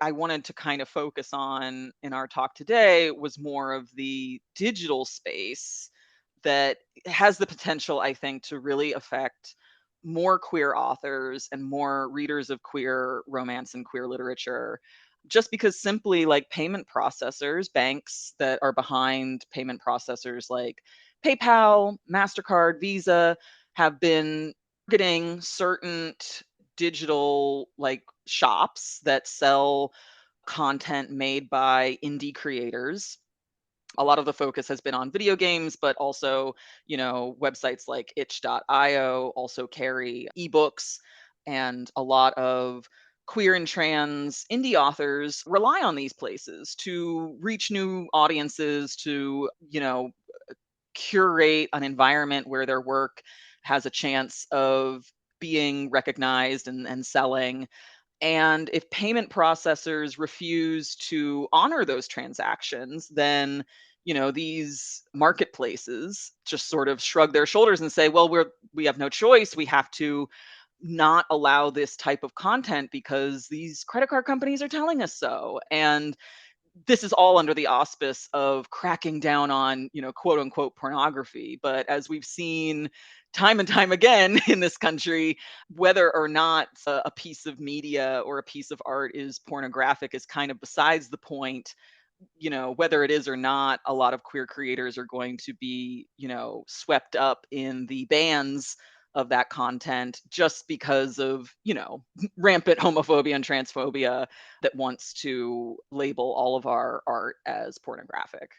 I wanted to kind of focus on in our talk today was more of the digital space that has the potential, I think, to really affect more queer authors and more readers of queer romance and queer literature. Just because simply like payment processors, banks that are behind payment processors like PayPal, MasterCard, Visa have been targeting certain digital like shops that sell content made by indie creators. A lot of the focus has been on video games, but also, websites like itch.io also carry ebooks, and a lot of queer and trans indie authors rely on these places to reach new audiences, to, curate an environment where their work has a chance of being recognized and selling. And if payment processors refuse to honor those transactions, then these marketplaces just sort of shrug their shoulders and say, well, we have no choice. We have to not allow this type of content because these credit card companies are telling us so. And this is all under the auspice of cracking down on, quote unquote pornography. But as we've seen time and time again in this country, whether or not a piece of media or a piece of art is pornographic is kind of besides the point. Whether it is or not, a lot of queer creators are going to be, swept up in the bans of that content just because of, rampant homophobia and transphobia that wants to label all of our art as pornographic.